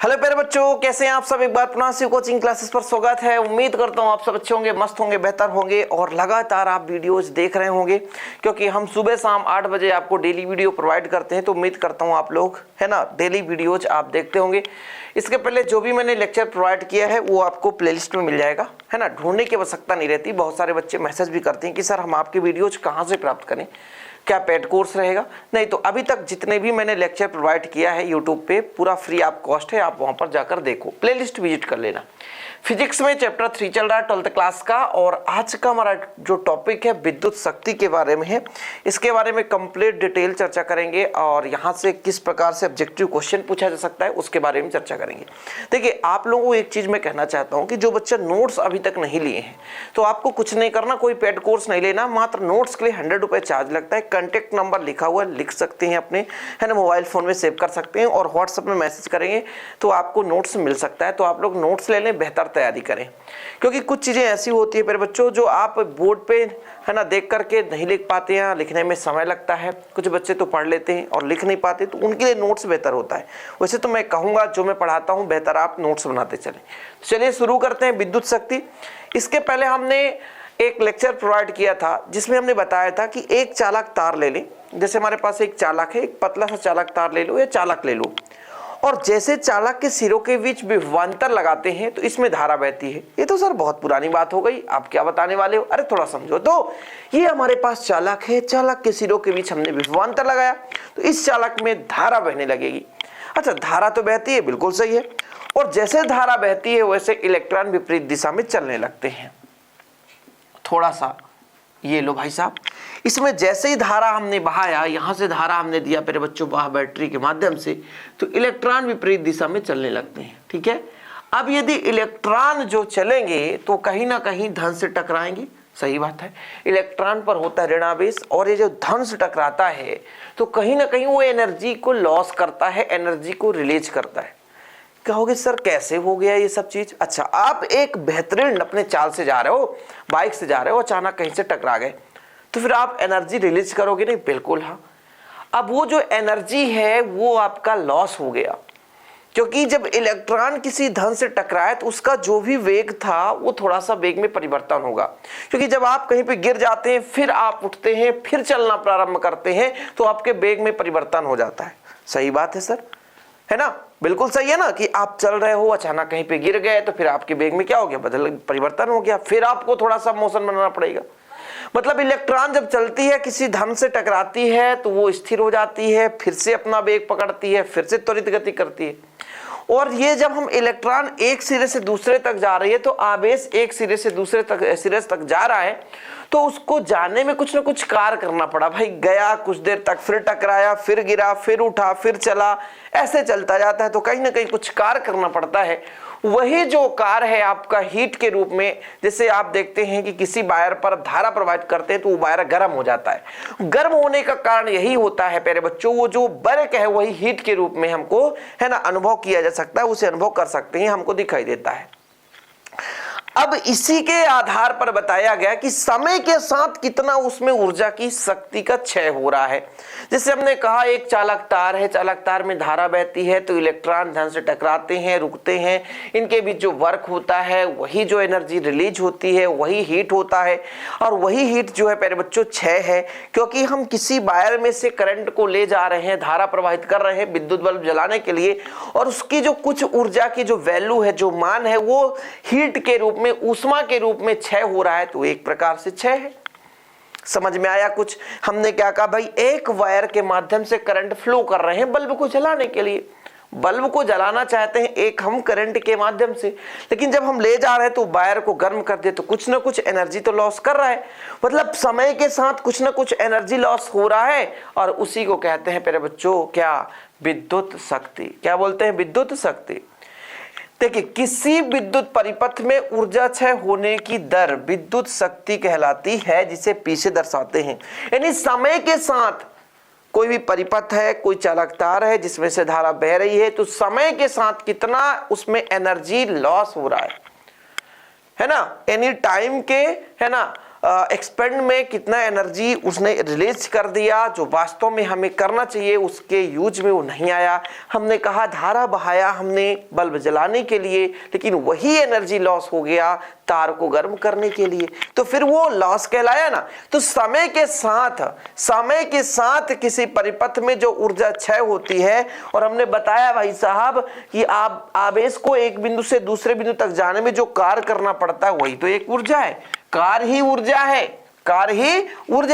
Hello प्यारे बच्चों, कैसे हैं आप सब। एक बार पुनः शिव कोचिंग क्लासेस पर स्वागत है। उम्मीद करता हूं आप सब अच्छे होंगे, मस्त होंगे, बेहतर होंगे और लगातार आप वीडियोस देख रहे होंगे, क्योंकि हम सुबह शाम 8 बजे आपको डेली वीडियो प्रोवाइड करते हैं। तो उम्मीद करता हूं आप लोग है ना डेली वीडियोज आप देखते होंगे। इसके पहले जो भी मैंने लेक्चर प्रोवाइड किया है वो आपको प्लेलिस्ट में मिल जाएगा, है ना। ढूंढने की आवश्यकता नहीं रहती। बहुत सारे बच्चे मैसेज भी करते हैं कि सर हम आपके वीडियोज कहाँ से प्राप्त करें, क्या पेड कोर्स रहेगा। नहीं तो अभी तक जितने भी मैंने लेक्चर प्रोवाइड किया है यूट्यूब पे पूरा फ्री आप कॉस्ट है, आप वहां पर जाकर देखो, प्लेलिस्ट विजिट कर लेना। फिजिक्स में चैप्टर 3 चल रहा है 12th क्लास का, और आज का हमारा जो टॉपिक है विद्युत शक्ति के बारे में है। इसके बारे में कंप्लीट डिटेल चर्चा करेंगे और यहाँ से किस प्रकार से ऑब्जेक्टिव क्वेश्चन पूछा जा सकता है उसके बारे में चर्चा करेंगे। देखिए आप लोगों को एक चीज मैं कहना चाहता हूँ कि जो बच्चे नोट्स अभी तक नहीं लिए हैं तो आपको कुछ नहीं करना, कोई पेड कोर्स नहीं लेना, मात्र नोट्स के लिए 100 रुपये चार्ज लगता है। कॉन्टेक्ट नंबर लिखा हुआ लिख सकते हैं अपने, है ना, मोबाइल फोन में सेव कर सकते हैं और व्हाट्सएप में मैसेज करेंगे तो आपको नोट्स मिल सकता है। तो आप लोग नोट्स ले लें, बेहतर तैयारी करें, क्योंकि कुछ चीजें ऐसी होती है मेरे बच्चों जो आप बोर्ड पे है ना देख करके नहीं लिख पाते हैं, लिखने में समय लगता है। कुछ बच्चे तो पढ़ लेते हैं और लिख नहीं पाते, तो उनके लिए नोट्स बेहतर होता है। वैसे तो मैं कहूँगा जो मैं पढ़ाता हूँ बेहतर आप नोट्स बनाते चलें। चलिए शुरू करते हैं विद्युत शक्ति। इसके पहले हमने एक लेक्चर प्रोवाइड किया था जिसमें हमने बताया था कि एक चालक तार ले लें। जैसे हमारे पास एक चालक है, एक पतला सा चालक तार ले लो या चालक ले लो, और जैसे चालक के सिरों के बीच विभवांतर लगाते हैं तो इसमें धारा बहती है। ये तो सर बहुत पुरानी बात हो गई, आप क्या बताने वाले हो, अरे थोड़ा समझो। तो ये हमारे पास चालक है, चालक के सिरों के बीच हमने विभवांतर लगाया तो इस चालक में धारा बहने लगेगी। अच्छा, धारा तो बहती है, बिल्कुल सही है, और जैसे धारा बहती है वैसे इलेक्ट्रॉन विपरीत दिशा में चलने लगते हैं। थोड़ा सा ये लो भाई साहब, इसमें जैसे ही धारा हमने बहाया, यहां से धारा हमने दिया मेरे बच्चों बाहर बैटरी के माध्यम से, तो इलेक्ट्रॉन विपरीत दिशा में चलने लगते हैं। ठीक है, अब यदि इलेक्ट्रॉन जो चलेंगे तो कहीं ना कहीं धन से टकराएंगे। सही बात है, इलेक्ट्रॉन पर होता है ऋणावेश, और ये जो धन से टकराता है तो कहीं ना कहीं वो एनर्जी को लॉस करता है, एनर्जी को रिलीज करता है। कहोगे सर कैसे हो गया ये सब चीज। अच्छा, आप एक बेहतरीन अपने चाल से जा रहे हो, बाइक से जा रहे हो, अचानक कहीं से टकरा गए तो फिर आप एनर्जी रिलीज करोगे नहीं? बिल्कुल हाँ। अब वो जो एनर्जी है वो आपका लॉस हो गया, क्योंकि जब इलेक्ट्रॉन किसी धन से टकराए तो उसका जो भी वेग था वो थोड़ा सा वेग में परिवर्तन होगा। क्योंकि जब आप कहीं पे गिर जाते हैं फिर आप उठते हैं, फिर चलना प्रारंभ करते हैं तो आपके वेग में परिवर्तन हो जाता है। सही बात है सर, है ना, बिल्कुल सही है ना, कि आप चल रहे हो, अचानक कहीं पे गिर गए तो फिर आपके वेग में क्या हो गया, परिवर्तन हो गया, फिर आपको थोड़ा सा मोशन बनाना पड़ेगा। मतलब इलेक्ट्रॉन जब चलती है किसी धन से टकराती है तो वो स्थिर हो जाती है, फिर से अपना वेग पकड़ती है, फिर से त्वरित गति करती है। और ये जब हम इलेक्ट्रॉन एक सिरे से दूसरे तक जा रही है तो आवेश एक सिरे से दूसरे तक जा रहा है, तो उसको जाने में कुछ ना कुछ कार्य करना पड़ा। भाई गया कुछ देर तक, फिर टकराया, फिर गिरा, फिर उठा, फिर चला, ऐसे चलता जाता है, तो कहीं ना कहीं कुछ कार्य करना पड़ता है। वही जो कार्य है आपका हीट के रूप में, जैसे आप देखते हैं कि किसी वायर पर धारा प्रवाहित करते हैं तो वो वायर गर्म हो जाता है। गर्म होने का कारण यही होता है प्यारे बच्चों, वो जो वर्क है वही हीट के रूप में हमको, है ना, अनुभव किया जा सकता है, उसे अनुभव कर सकते हैं, हमको दिखाई देता है। अब इसी के आधार पर बताया गया कि समय के साथ कितना उसमें ऊर्जा की शक्ति का क्षय हो रहा है। जैसे हमने कहा एक चालक तार है, चालक तार में धारा बहती है तो इलेक्ट्रॉन धन से टकराते हैं, रुकते हैं, इनके बीच जो वर्क होता है वही जो एनर्जी रिलीज होती है वही हीट होता है, और वही हीट जो है प्यारे बच्चों क्षय है। क्योंकि हम किसी वायर में से करंट को ले जा रहे हैं, धारा प्रवाहित कर रहे हैं विद्युत बल्ब जलाने के लिए, और उसकी जो कुछ ऊर्जा की जो वैल्यू है, जो मान है, वो हीट के रूप में, ऊष्मा के रूप में क्षय हो रहा है, तो एक प्रकार से क्षय है। समझ में आया कुछ? हमने क्या कहा, भाई एक वायर के माध्यम से करंट फ्लो कर रहे हैं बल्ब को जलाने के लिए, बल्ब को जलाना चाहते हैं एक हम करंट के माध्यम से, लेकिन जब हम ले जा रहे हैं तो वायर को गर्म कर दे तो कुछ ना कुछ एनर्जी तो लॉस कर रहा है। मतलब समय के साथ कुछ ना कुछ एनर्जी लॉस हो रहा है, और उसी को कहते हैं प्यारे बच्चों क्या, विद्युत शक्ति। क्या बोलते हैं? विद्युत शक्ति। देखिए किसी विद्युत परिपथ में ऊर्जा क्षय होने की दर विद्युत शक्ति कहलाती है, जिसे पीछे दर्शाते हैं। यानी समय के साथ कोई भी परिपथ है, कोई चालक तार है जिसमें से धारा बह रही है, तो समय के साथ कितना उसमें एनर्जी लॉस हो रहा है ना, एनी टाइम के, है ना, एक्सपेंड में कितना एनर्जी उसने रिलीज कर दिया, जो वास्तव में हमें करना चाहिए उसके यूज में वो नहीं आया। हमने कहा धारा बहाया हमने बल्ब जलाने के लिए, लेकिन वही एनर्जी लॉस हो गया तार को गर्म करने के लिए, तो फिर वो लॉस कहलाया ना। तो समय के साथ किसी परिपथ में जो ऊर्जा क्षय होती है, और हमने बताया भाई साहब कि आप आवेश को एक बिंदु से दूसरे बिंदु तक जाने में जो कार्य करना पड़ता है वही तो एक ऊर्जा है, कार्य ही ऊर्जा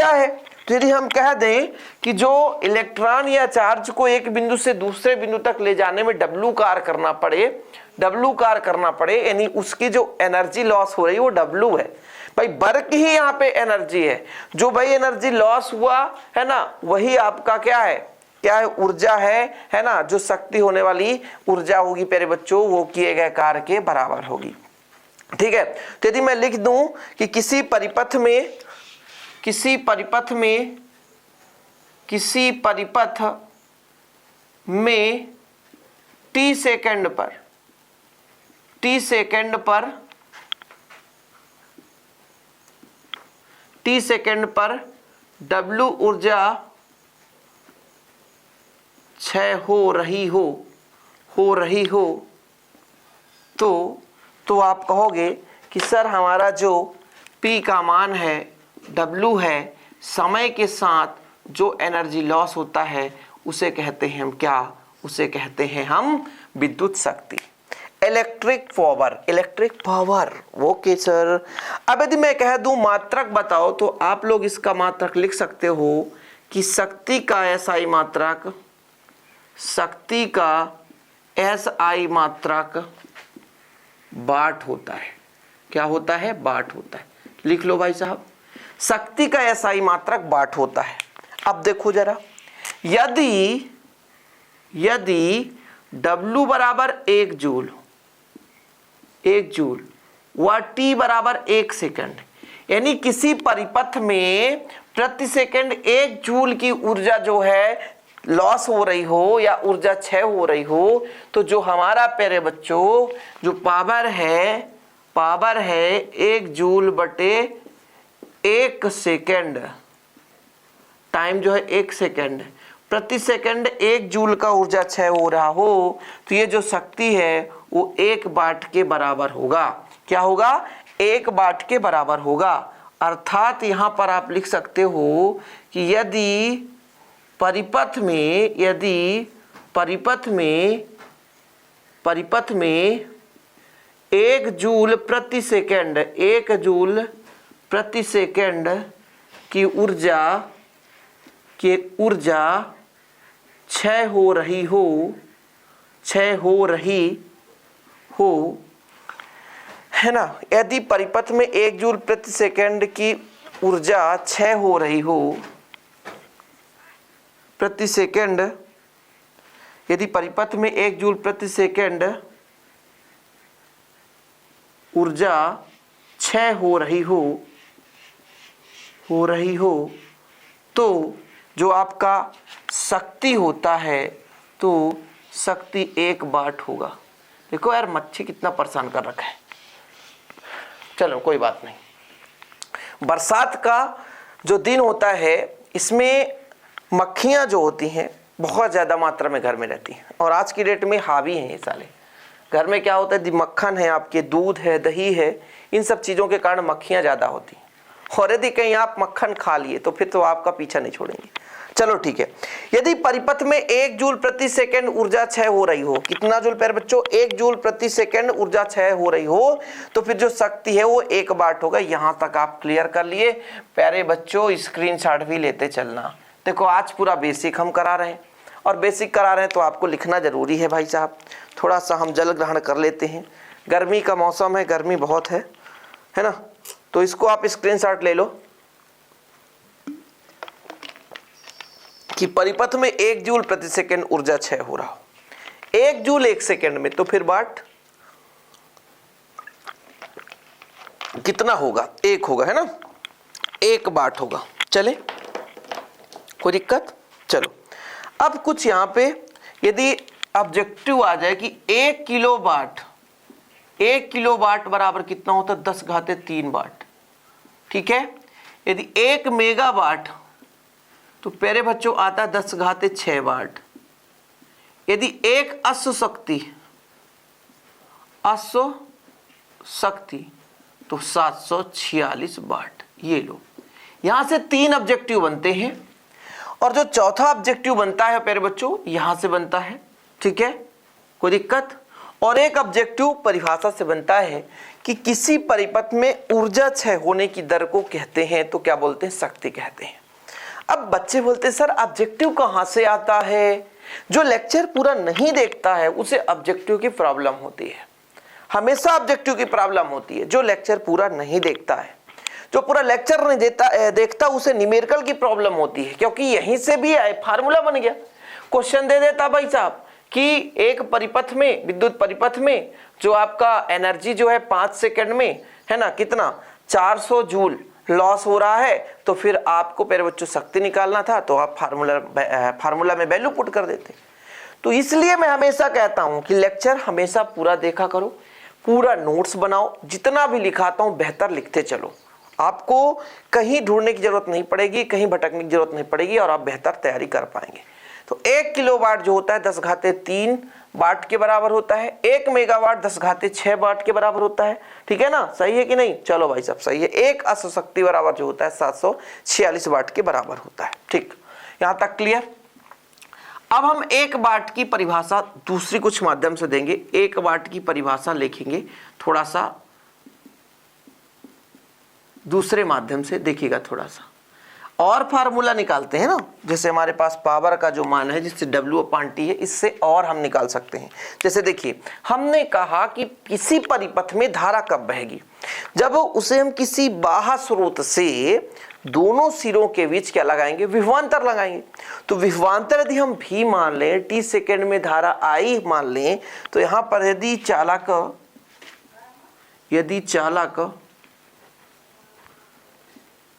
है। तो यदि हम कह दें कि जो इलेक्ट्रॉन या चार्ज को एक बिंदु से दूसरे बिंदु तक ले जाने में W कार्य करना पड़े, यानी उसकी जो एनर्जी लॉस हो रही है वो W है भाई। वर्क ही यहाँ पे एनर्जी है, जो भाई एनर्जी लॉस हुआ है ना वही आपका क्या है ऊर्जा है ना। जो शक्ति होने वाली ऊर्जा होगी प्यारे बच्चों वो किए गए कार्य के बराबर होगी। ठीक है, तो यदि मैं लिख दूं कि किसी परिपथ में t सेकंड पर W ऊर्जा क्षय हो रही हो तो आप कहोगे कि सर हमारा जो P का मान है, W है, समय के साथ जो एनर्जी लॉस होता है उसे कहते हैं हम क्या? उसे कहते हैं हम विद्युत शक्ति, इलेक्ट्रिक पावर। Okay sir. अब यदि मैं कह दूं मात्रक बताओ, तो आप लोग इसका मात्रक लिख सकते हो कि शक्ति का SI मात्रक वाट होता है। क्या होता है? वाट होता है। लिख लो भाई साहब, शक्ति का SI मात्रक वाट होता है। अब देखो जरा, यदि W बराबर 1 जूल व T बराबर 1 सेकंड, यानी किसी परिपथ में प्रति सेकंड 1 जूल की ऊर्जा जो है लॉस हो रही हो या ऊर्जा क्षय हो रही हो, तो जो हमारा प्यारे बच्चों जो पावर है 1 जूल बटे 1 सेकंड, टाइम जो है 1 सेकंड, प्रति सेकंड 1 जूल का ऊर्जा क्षय हो रहा हो, तो ये जो शक्ति है वो 1 वाट के बराबर होगा। क्या होगा? 1 वाट के बराबर होगा। अर्थात यहां पर आप लिख सकते हो कि यदि परिपथ में 1 जूल प्रति सेकंड की ऊर्जा क्षय हो रही हो, है ना। यदि परिपथ में 1 जूल प्रति सेकंड की ऊर्जा क्षय हो रही हो, प्रति सेकंड, यदि परिपथ में 1 जूल प्रति सेकंड ऊर्जा क्षय हो रही हो, तो जो आपका शक्ति होता है तो शक्ति 1 वाट होगा। देखो यार मच्छी कितना परेशान कर रखा है। चलो कोई बात नहीं। बरसात का जो दिन होता है इसमें मक्खियां जो होती हैं बहुत ज़्यादा मात्रा में घर में रहती हैं, और आज की डेट में हावी हैं ये साले। घर में क्या होता है, मक्खन है, आपके दूध है, दही है, इन सब चीज़ों के कारण मक्खियां ज़्यादा होती हैं। और यदि कहीं आप मक्खन खा लिए तो फिर तो आपका पीछा नहीं छोड़ेंगे। चलो ठीक है, यदि परिपथ में 1 जूल प्रति सेकंड ऊर्जा क्षय हो रही हो, कितना जूल प्यारे बच्चों? 1 जूल प्रति सेकंड ऊर्जा क्षय हो रही हो, तो फिर जो शक्ति है वो 1 वाट होगा। यहां तक आप क्लियर कर लिए प्यारे बच्चों, स्क्रीनशॉट भी लेते चलना। देखो आज पूरा बेसिक हम करा रहे हैं, और बेसिक करा रहे हैं तो आपको लिखना जरूरी है भाई साहब। थोड़ा सा हम जल ग्रहण कर लेते हैं, गर्मी का मौसम है, गर्मी बहुत है ना। तो इसको आप स्क्रीनशॉट ले लो कि परिपथ में 1 जूल प्रति सेकंड ऊर्जा क्षय हो रहा हो, 1 जूल 1 सेकंड में, तो फिर वाट कितना होगा? 1 होगा, है ना, 1 वाट होगा। चले, कोई दिक्कत? चलो अब कुछ यहां पे यदि ऑब्जेक्टिव आ जाए कि 1 किलोवाट बराबर कितना होता है? 10 घाते 3 वाट। ठीक है, यदि 1 मेगावाट तो प्यारे बच्चों आता 10⁻6 वाट। यदि 1 अश्व शक्ति तो 746 वाट। ये लो, यहां से 3 ऑब्जेक्टिव बनते हैं और जो चौथा ऑब्जेक्टिव बनता है प्यारे बच्चों यहां से बनता है। ठीक है, कोई दिक्कत? और एक ऑब्जेक्टिव परिभाषा से बनता है कि किसी परिपथ में ऊर्जा क्षय होने की दर को कहते हैं तो क्या बोलते हैं? शक्ति कहते हैं। अब बच्चे बोलते हैं सर ऑब्जेक्टिव कहां से आता है? जो लेक्चर पूरा नहीं देखता है उसे ऑब्जेक्टिव की प्रॉब्लम होती है, हमेशा ऑब्जेक्टिव की प्रॉब्लम होती है। जो लेक्चर पूरा नहीं देखता है, जो पूरा लेक्चर नहीं देखता उसे न्यूमेरिकल की प्रॉब्लम होती है, क्योंकि यहीं से भी फार्मूला बन गया। क्वेश्चन दे देता भाई साहब कि एक परिपथ में, विद्युत परिपथ में जो आपका एनर्जी जो है 5 सेकंड में है ना कितना 400 जूल लॉस हो रहा है, तो फिर आपको प्यारे बच्चों शक्ति निकालना था तो आप फार्मूला में वैल्यू पुट कर देते। तो इसलिए मैं हमेशा कहता हूं कि लेक्चर हमेशा पूरा देखा करो, पूरा नोट्स बनाओ, जितना भी लिखाता हूं बेहतर लिखते चलो। आपको कहीं ढूंढने की जरूरत नहीं पड़ेगी, कहीं भटकने की जरूरत नहीं पड़ेगी और आप बेहतर तैयारी कर पाएंगे। तो 1 किलोवाट जो होता है 10⁻3 वाट के बराबर होता है। 1 मेगावाट 10⁻6 वाट के बराबर होता है। ठीक है ना, सही है कि नहीं? चलो भाई साहब सही है। 1 अश्व शक्ति बराबर जो होता है 746 वाट के बराबर होता है। ठीक, यहां तक क्लियर? अब हम 1 वाट की परिभाषा दूसरी कुछ माध्यम से देंगे। 1 वाट की परिभाषा लिखेंगे, थोड़ा सा दूसरे माध्यम से देखिएगा, थोड़ा सा और फार्मूला निकालते हैं ना। जैसे हमारे पास पावर का जो मान है जिससे W/T है, इससे और हम निकाल सकते हैं। जैसे देखिए हमने कहा कि किसी परिपथ में धारा कब बहेगी, जब उसे हम किसी बाह्य स्रोत से दोनों सिरों के बीच क्या लगाएंगे? विभवांतर लगाएंगे। तो विभवांतर यदि हम V मान लें, t सेकेंड में धारा I मान लें, तो यहां पर यदि चालक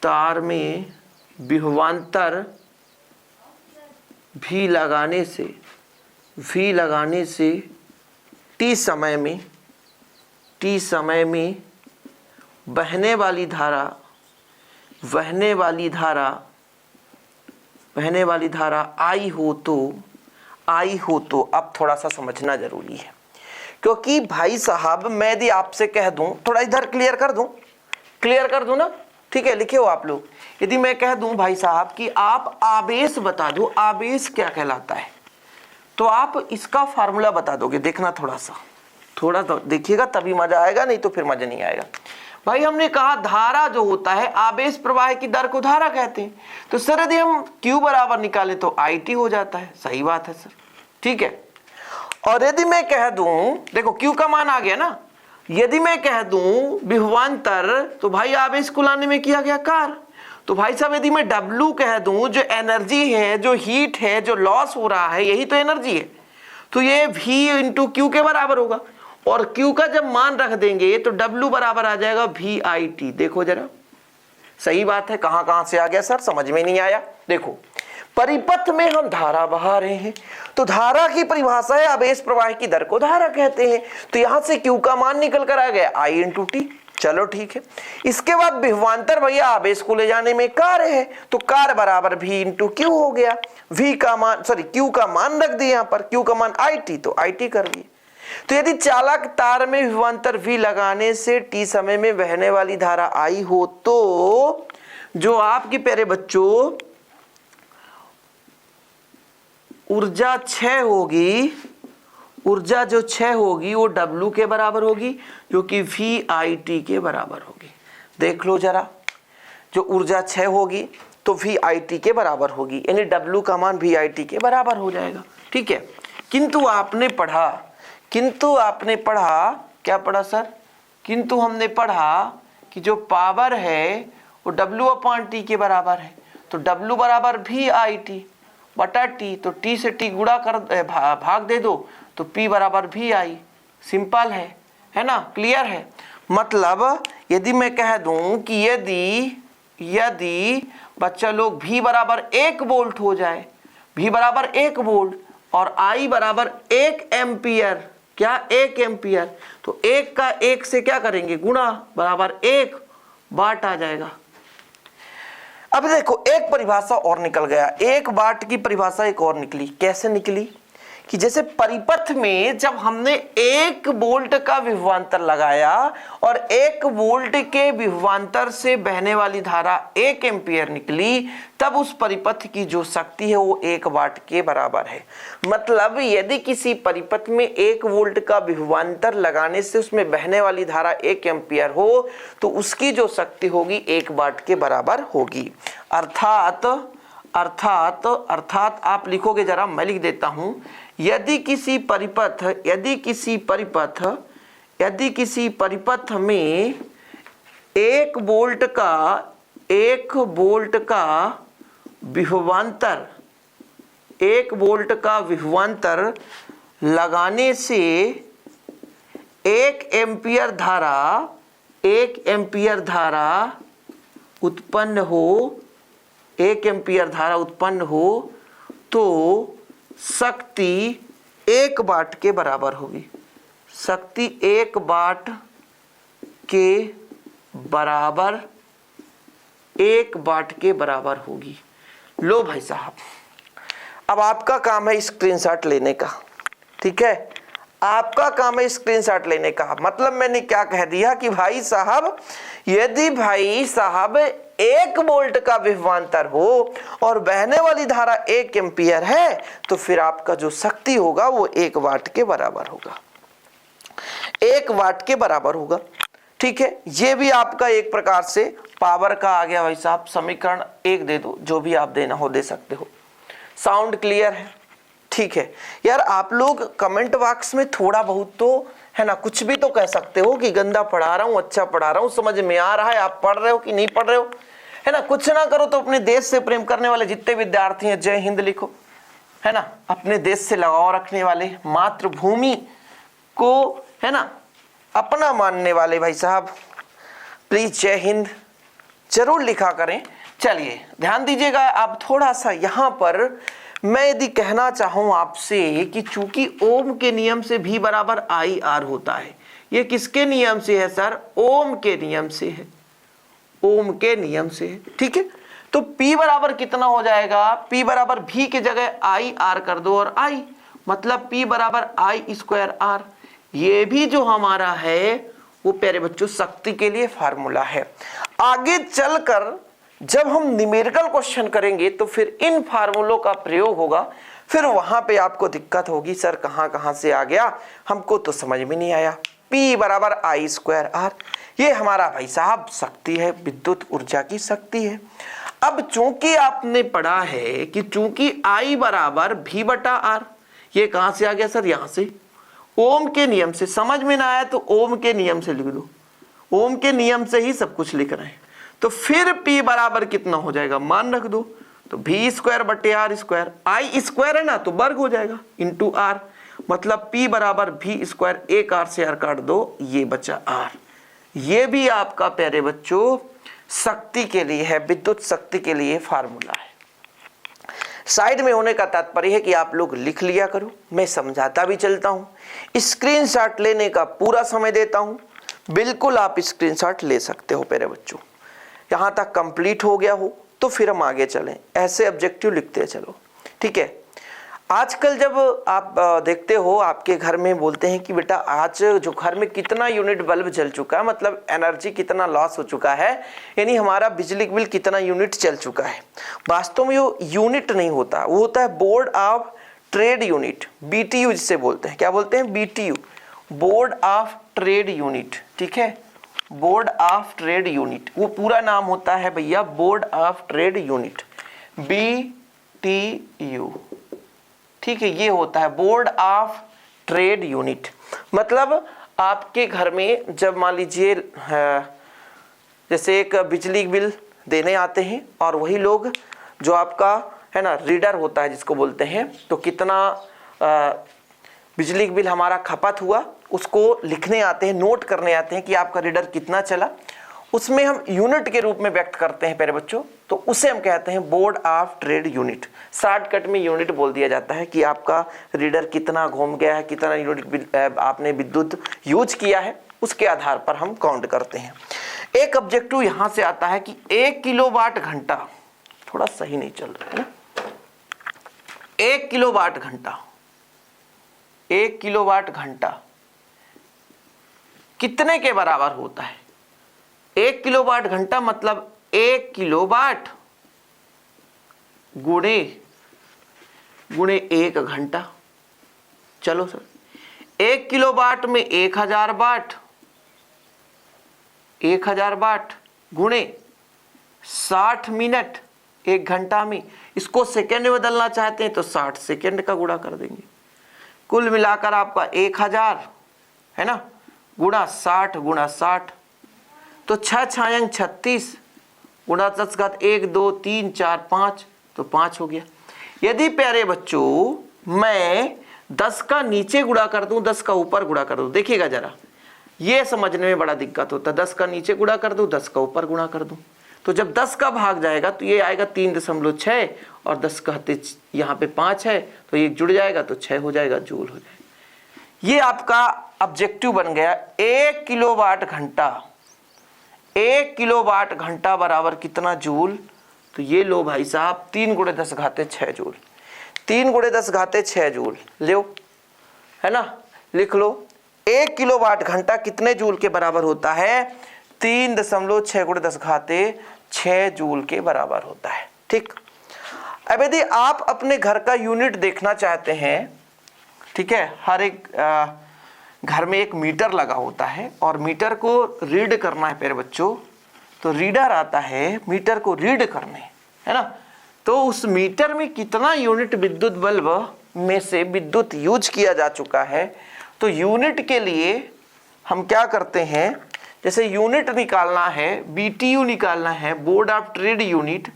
तार में विभवांतर V लगाने से t समय में बहने वाली धारा I हो तो अब थोड़ा सा समझना जरूरी है, क्योंकि भाई साहब मैं यदि आपसे कह दूं, थोड़ा इधर क्लियर कर दूं ना, ठीक है? लिखे हो आप लोग। यदि मैं कह दूं भाई साहब कि आप आवेश बता दो, आवेश क्या कहलाता है, तो आप इसका फार्मूला बता दोगे। देखना थोड़ा तो देखिएगा, तभी मजा आएगा, नहीं तो फिर मजा नहीं आएगा। भाई हमने कहा धारा जो होता है, आवेश प्रवाह की दर को धारा कहते हैं। तो सर यदि हम Q बराबर निकाले तो IT हो जाता है। सही बात है सर, ठीक है। और यदि मैं कह दूं, देखो Q का मान आ गया ना, यदि मैं कह दूं विभवांतर, तो भाई आवेश को लाने में किया गया कार्य। तो भाई साहब यदि मैं W कह दूं, जो एनर्जी है, जो हीट है, जो लॉस हो रहा है, यही तो एनर्जी है, तो ये V × Q के बराबर होगा। और Q का जब मान रख देंगे तो W बराबर आ जाएगा VIT। देखो जरा, सही बात है। कहां से आ गया सर? समझ में नहीं आया। देखो परिपथ में हम धारा बहा रहे हैं, तो धारा की परिभाषा है आवेश प्रवाह की दर को धारा कहते हैं। तो यहां से Q का मान निकल कर आ गया I × T। चलो ठीक है। इसके बाद विभवांतर भैया आवेश को ले जाने में कार्य है, तो कार्य बराबर V × Q हो गया। Q का मान रख दिए यहाँ पर, Q का मान IT, तो IT कर दिए। तो यदि चालक तार में विभवांतर V लगाने से t समय में बहने वाली धारा I हो, तो जो आपके प्यारे बच्चों ऊर्जा क्षय होगी वो W के बराबर होगी, जो कि VIT के बराबर होगी। देख लो जरा, जो ऊर्जा क्षय होगी तो VIT के बराबर होगी, यानी W का मान VIT के बराबर हो जाएगा। ठीक है। किंतु आपने पढ़ा क्या पढ़ा सर? किंतु हमने पढ़ा कि जो पावर है वो W/T के बराबर है, तो W बराबर VIT बटा T, तो T से T गुणा कर भाग दे दो, तो P बराबर VI। सिंपल है ना, क्लियर है। मतलब यदि मैं कह दूं कि यदि बच्चा लोग V बराबर 1 वोल्ट हो जाए, V बराबर 1 वोल्ट और I बराबर 1 एम्पियर, क्या 1 एम्पियर, तो 1 का 1 से क्या करेंगे? गुणा, बराबर 1 वाट आ जाएगा। अब देखो एक परिभाषा और निकल गया, 1 वाट की परिभाषा एक और निकली। कैसे निकली कि जैसे परिपथ में जब हमने 1 वोल्ट का विभवांतर लगाया और 1 वोल्ट के विभवांतर से बहने वाली धारा 1 एम्पीयर निकली, तब उस परिपथ की जो शक्ति है वो 1 वाट के बराबर है। मतलब यदि किसी परिपथ में 1 वोल्ट का विभवांतर लगाने से उसमें बहने वाली धारा 1 एम्पीयर हो तो उसकी जो शक्ति होगी 1 वाट के बराबर होगी। अर्थात आप लिखोगे, जरा मैं लिख देता हूं, यदि किसी परिपथ में 1 वोल्ट का विभवांतर लगाने से 1 एम्पीयर धारा उत्पन्न हो तो शक्ति 1 वाट के बराबर होगी। शक्ति 1 वाट के बराबर होगी। लो भाई साहब, अब आपका काम है स्क्रीनशॉट लेने का। ठीक है, आपका काम है स्क्रीनशॉट लेने का। मतलब मैंने क्या कह दिया कि भाई साहब, यदि 1 वोल्ट का विभवांतर हो और बहने वाली धारा 1 एम्पीयर है तो फिर आपका जो शक्ति होगा वो 1 वाट के बराबर होगा। 1 वाट के बराबर होगा। ठीक है, ये भी आपका एक प्रकार से पावर का आ गया भाई साहब। समीकरण 1 दे दो, जो भी आप देना हो दे सकते हो। साउंड क्लियर है? ठीक है यार, आप लोग कमेंट बॉक्स में थोड़ा बहुत तो है ना, कुछ भी तो कह सकते हो कि गंदा पढ़ा रहा हूं, अच्छा पढ़ा रहा हूं, समझ में आ रहा है, आप पढ़ रहे हो कि नहीं पढ़ रहे हो, है ना। कुछ ना करो तो अपने देश से प्रेम करने वाले जितने विद्यार्थी हैं जय हिंद लिखो, है ना। अपने देश से लगाव रखने वाले, मातृभूमि को है ना अपना मानने वाले भाई साहब, प्लीज जय हिंद जरूर लिखा करें। चलिए ध्यान दीजिएगा। आप थोड़ा सा यहाँ पर मैं यदि कहना चाहूं आपसे कि चूंकि ओम के नियम से V बराबर आई आर होता है, ये किसके नियम से है सर? ओम के नियम से है, ओम के नियम से है। ठीक है, तो P बराबर कितना हो जाएगा? P बराबर V की जगह आई आर कर दो और I, मतलब P बराबर आई स्क्वायर आर। ये भी जो हमारा है वो प्यारे बच्चों शक्ति के लिए फार्मूला है। आगे चलकर जब हम न्यूमेरिकल क्वेश्चन करेंगे तो फिर इन फार्मूलों का प्रयोग होगा, फिर वहां पे आपको दिक्कत होगी, सर कहां से आ गया, हमको तो समझ में नहीं आया। P बराबर आई स्क्वायर आर, ये हमारा भाई साहब शक्ति है, विद्युत ऊर्जा की शक्ति है। अब चूंकि आपने पढ़ा है कि चूंकि I बराबर V बटा आर, ये कहां से आ गया सर? यहां से ओम के नियम से। समझ में ना आया तो ओम के नियम से लिख दो, ओम के नियम से ही सब कुछ लिख रहे हैं। तो फिर P बराबर कितना हो जाएगा? मान रख दो, तो V स्क्वायर बटे आर स्क्वायर, आई स्क्वायर है ना तो वर्ग हो जाएगा इंटू आर, मतलब P बराबर V स्क्वायर, एक आर से आर काट दो, ये बचा आर। ये भी आपका प्यारे बच्चों शक्ति के लिए है, विद्युत शक्ति के लिए फार्मूला है। साइड में होने का तात्पर्य है कि आप लोग लिख लिया करो, मैं समझाता भी चलता हूं। स्क्रीनशॉट लेने का पूरा समय देता हूं, बिल्कुल आप स्क्रीनशॉट ले सकते हो प्यारे बच्चों। यहां तक कंप्लीट हो गया हो तो फिर हम आगे चलें, ऐसे ऑब्जेक्टिव लिखते चलो। ठीक है, आजकल जब आप देखते हो आपके घर में बोलते हैं कि बेटा आज जो घर में कितना यूनिट बल्ब जल चुका है, मतलब एनर्जी कितना लॉस हो चुका है, यानी हमारा बिजली बिल कितना यूनिट चल चुका है। वास्तव में वो यूनिट नहीं होता, वो होता है board of trade unit, BTU जिसे बोलते हैं। क्या बोलते हैं? BTU, board of trade unit. ठीक है, बोर्ड ऑफ ट्रेड यूनिट, वो पूरा नाम होता है भैया board of trade unit, BTU। ठीक है, ये होता है बोर्ड ऑफ ट्रेड यूनिट। मतलब आपके घर में जब मान लीजिए जैसे एक बिजली बिल देने आते हैं और वही लोग जो आपका है ना रीडर होता है जिसको बोलते हैं, तो कितना बिजली बिल हमारा खपत हुआ उसको लिखने आते हैं, नोट करने आते हैं कि आपका रीडर कितना चला, उसमें हम यूनिट के रूप में व्यक्त करते हैं प्यारे बच्चों, तो उसे हम कहते हैं board of trade unit. Shortcut में यूनिट बोल दिया जाता है कि आपका रीडर कितना घूम गया है, कितना यूनिट आपने विद्युत यूज किया है, उसके आधार पर हम काउंट करते हैं। एक ऑब्जेक्टिव यहां से आता है कि 1 किलोवाट घंटा, थोड़ा सही नहीं चल रहा है ना। 1 किलोवाट घंटा, 1 किलोवाट घंटा कितने के बराबर होता है? 1 किलोवाट घंटा मतलब 1 किलोवाट गुणे 1 घंटा। चलो सर, 1 किलोवाट में 1000 वाट, 1000 वाट गुणे 60 मिनट 1 घंटा में। इसको सेकेंड में बदलना चाहते हैं तो 60 सेकेंड का गुणा कर देंगे। कुल मिलाकर आपका 1000 है ना, गुणा 60 गुणा 60, तो 6 छायांग 36 गुणा 10 घात 1 2 3 4 5, तो 5 हो गया। यदि प्यारे बच्चों मैं 10 का नीचे गुणा कर दूं, 10 का ऊपर गुणा कर दूं, देखिएगा जरा, ये समझने में बड़ा दिक्कत होता है। 10 का नीचे गुणा कर दूं, 10 का ऊपर गुणा कर दूं, तो जब 10 का भाग जाएगा तो ये आएगा 3.6 और 10 कहते यहाँ पे 5 है तो ये जुड़ जाएगा तो 6 हो जाएगा, जूल हो जाएगा। ये आपका ऑब्जेक्टिव बन गया। 1 किलोवाट घंटा, 1 किलोवाट घंटा बराबर कितना जूल? तो ये लो भाई साहब 3 × 10⁻6 जूल, 3 × 10⁻6 जूल लो, है ना, लिख लो। 1 किलोवाट घंटा कितने जूल के बराबर होता है? 3.6 × 10⁻6 जूल के बराबर होता है। ठीक। अब यदि आप अपने घर का यूनिट देखना चाहते हैं, ठीक है, हर एक घर में एक मीटर लगा होता है और मीटर को रीड करना है मेरे बच्चों, तो रीडर आता है मीटर को रीड करने, है ना। तो उस मीटर में कितना यूनिट विद्युत बल्ब में से विद्युत यूज किया जा चुका है, तो यूनिट के लिए हम क्या करते हैं, जैसे यूनिट निकालना है, BTU निकालना है, बोर्ड ऑफ ट्रेड यूनिट,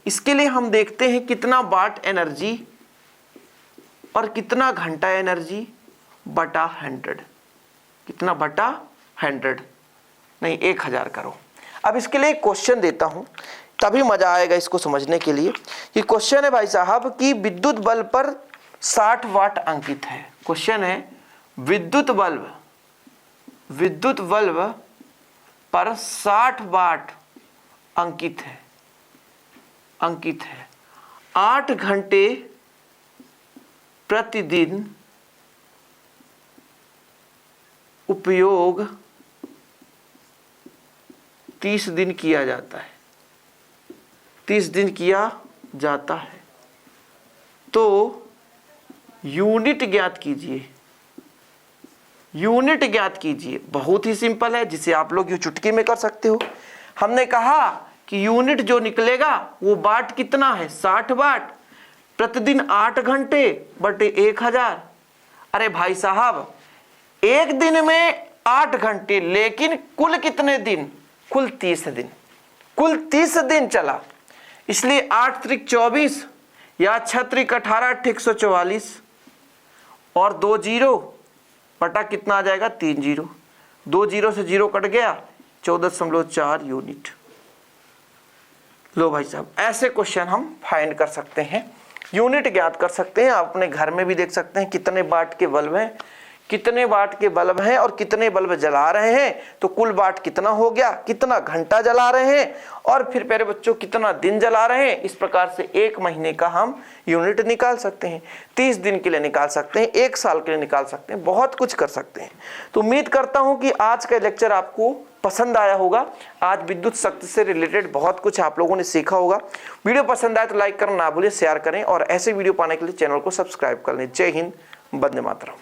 इसके लिए हम देखते हैं कितना वाट एनर्जी और कितना घंटा एनर्जी बटा 100, कितना बटा 100 नहीं 1000 करो। अब इसके लिए एक क्वेश्चन देता हूं, तभी मजा आएगा इसको समझने के लिए। ये क्वेश्चन है भाई साहब कि विद्युत बल्ब पर 60 वाट अंकित है। क्वेश्चन है विद्युत बल्ब पर 60 वाट अंकित है 8 घंटे प्रतिदिन उपयोग 30 दिन किया जाता है, 30 दिन किया जाता है, तो यूनिट ज्ञात कीजिए। यूनिट ज्ञात कीजिए, बहुत ही सिंपल है, जिसे आप लोग ये चुटकी में कर सकते हो। हमने कहा कि यूनिट जो निकलेगा वो वाट कितना है, 60 वाट, प्रतिदिन 8 घंटे बटे 1000। अरे भाई साहब, एक दिन में 8 घंटे, लेकिन कुल कितने दिन? कुल 30 दिन, कुल 30 दिन चला, इसलिए 8 त्रिक 24 या 6 त्रिक 18 144 और 2 जीरो बटा कितना आ जाएगा 3 जीरो, 2 जीरो से जीरो कट गया 14.4 यूनिट। लो भाई साहब, ऐसे क्वेश्चन हम फाइंड कर सकते हैं, यूनिट ज्ञात कर सकते हैं। आप अपने घर में भी देख सकते हैं कितने वाट के बल्ब हैं, कितने वाट के बल्ब हैं और कितने बल्ब जला रहे हैं, तो कुल वाट कितना हो गया, कितना घंटा जला रहे हैं, और फिर प्यारे बच्चों कितना दिन जला रहे हैं। इस प्रकार से 1 महीने का हम यूनिट निकाल सकते हैं, 30 दिन के लिए निकाल सकते हैं, 1 साल के लिए निकाल सकते हैं, बहुत कुछ कर सकते हैं। तो उम्मीद करता हूं कि आज का लेक्चर आपको पसंद आया होगा। आज विद्युत शक्ति से रिलेटेड बहुत कुछ आप लोगों ने सीखा होगा। वीडियो पसंद आए तो लाइक करना ना भूलिए, शेयर करें और ऐसे वीडियो पाने के लिए चैनल को सब्सक्राइब कर लें। जय हिंद, वंदे मातरम।